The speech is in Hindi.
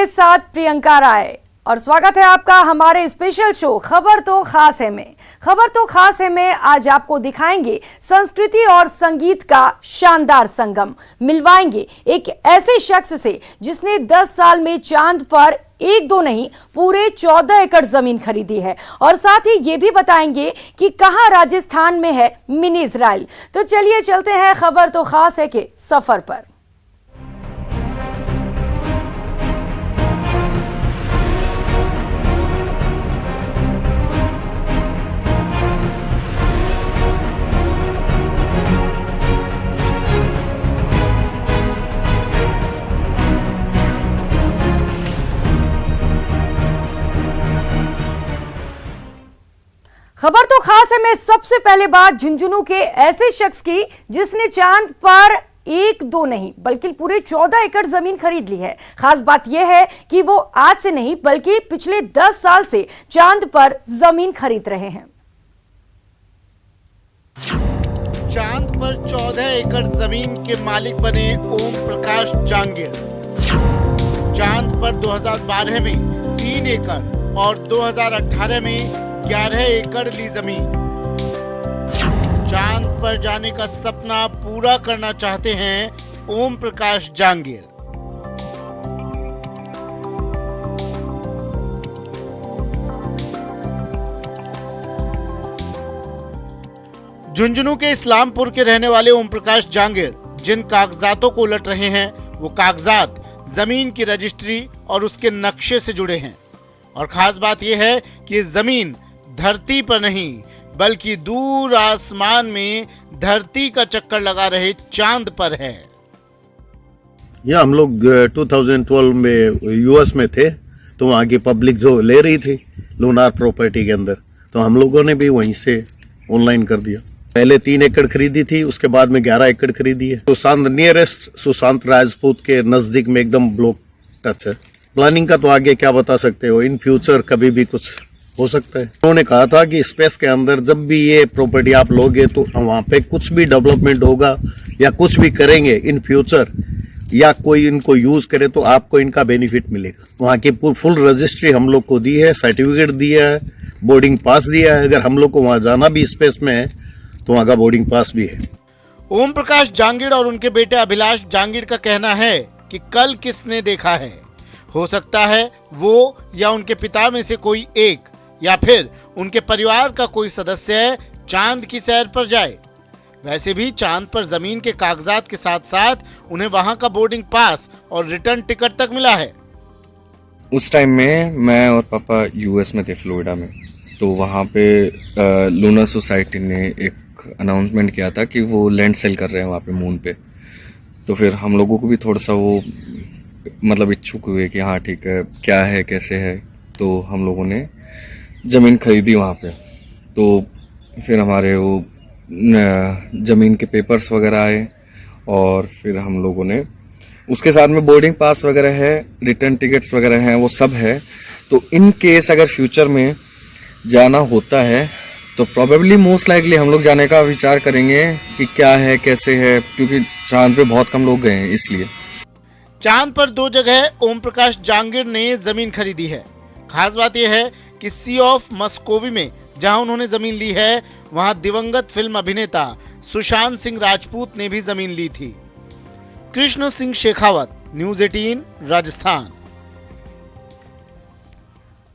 आपके साथ प्रियंका राय और स्वागत है आपका हमारे स्पेशल शो खबर तो खास है में। खबर तो खास है में आज आपको दिखाएंगे संस्कृति और संगीत का शानदार संगम, मिलवाएंगे एक ऐसे शख्स से जिसने 10 साल में चांद पर एक दो नहीं पूरे 14 एकड़ जमीन खरीदी है और साथ ही ये भी बताएंगे कि कहां राजस्थान में है मिनी इजराइल। तो चलिए चलते हैं खबर तो खास है के सफर पर। खबर तो खास है में सबसे पहले बात झुंझुनू के ऐसे शख्स की जिसने चांद पर एक दो नहीं बल्कि पूरे 14 एकड़ जमीन खरीद ली है। खास बात यह है कि वो आज से नहीं बल्कि पिछले 10 साल से चांद पर जमीन खरीद रहे हैं। चांद पर 14 एकड़ जमीन के मालिक बने ओम प्रकाश जांगीर। चांद पर 2012 में 3 एकड़ और 2018 में 11 एकड़ ली जमीन। चांद पर जाने का सपना पूरा करना चाहते हैं ओम प्रकाश जांगीर। झुंझुनू के इस्लामपुर के रहने वाले ओम प्रकाश जांगीर जिन कागजातों को उलट रहे हैं वो कागजात जमीन की रजिस्ट्री और उसके नक्शे से जुड़े हैं। और खास बात यह है कि ये जमीन धरती पर नहीं बल्कि दूर आसमान में धरती का चक्कर लगा रहे चांद पर है। ये हम लोग 2012 में यूएस में थे तो वहाँ की पब्लिक जो ले रही थी लूनार प्रॉपर्टी के अंदर, तो हम लोगों ने भी वहीं से ऑनलाइन कर दिया। पहले 3 एकड़ खरीदी थी, उसके बाद में 11 एकड़ खरीदी है। सुशांत नियरेस्ट सुशांत राजपूत के नजदीक में एकदम ब्लॉक टच है। प्लानिंग का तो आगे क्या बता सकते हो, इन फ्यूचर कभी भी कुछ हो सकता है। उन्होंने कहा था कि स्पेस के अंदर जब भी ये प्रॉपर्टी आप लोगे तो वहाँ पे कुछ भी डेवलपमेंट होगा या कुछ भी करेंगे इन फ्यूचर या कोई इनको यूज करे तो आपको इनका बेनिफिट मिलेगा। वहाँ की फुल रजिस्ट्री हम लोग को दी है, सर्टिफिकेट दिया है, बोर्डिंग पास दिया है। अगर हम लोग को वहाँ जाना भी स्पेस में है तो वहाँ का बोर्डिंग पास भी है। ओम प्रकाश जांगीर और उनके बेटे अभिलाष जांगीर का कहना है कि कल किसने देखा है, हो सकता है वो या उनके पिता में से कोई एक या फिर उनके परिवार का कोई सदस्य चांद की सैर पर जाए। वैसे भी चांद पर जमीन के कागजात के साथ साथ उन्हें वहां का बोर्डिंग पास और रिटर्न टिकट तक मिला है। उस टाइम में मैं और पापा यूएस में थे, फ्लोरिडा में। तो वहाँ पे लूनर सोसाइटी ने एक अनाउंसमेंट किया था कि वो लैंड सेल कर रहे हैं वहाँ पे मून पे। तो फिर हम लोगों को भी थोड़ा सा वो मतलब इच्छुक हुए कि हाँ ठीक है, क्या है कैसे है। तो हम लोगों ने ज़मीन खरीदी वहाँ पे। तो फिर हमारे वो ज़मीन के पेपर्स वगैरह आए और फिर हम लोगों ने उसके साथ में बोर्डिंग पास वगैरह है, रिटर्न टिकट्स वगैरह हैं, वो सब है। तो इन केस अगर फ्यूचर में जाना होता है तो प्रोबेबली मोस्ट लाइकली हम लोग जाने का विचार करेंगे कि क्या है कैसे है, क्योंकि चांद पे बहुत कम लोग गए हैं इसलिए। चांद पर 2 जगह ओम प्रकाश जांगीर ने जमीन खरीदी है। खास बात यह है कि सी ऑफ मस्कोवी में जहां उन्होंने जमीन ली है वहां दिवंगत फिल्म अभिनेता सुशांत सिंह राजपूत ने भी जमीन ली थी। कृष्ण सिंह शेखावत, न्यूज़ 18 राजस्थान।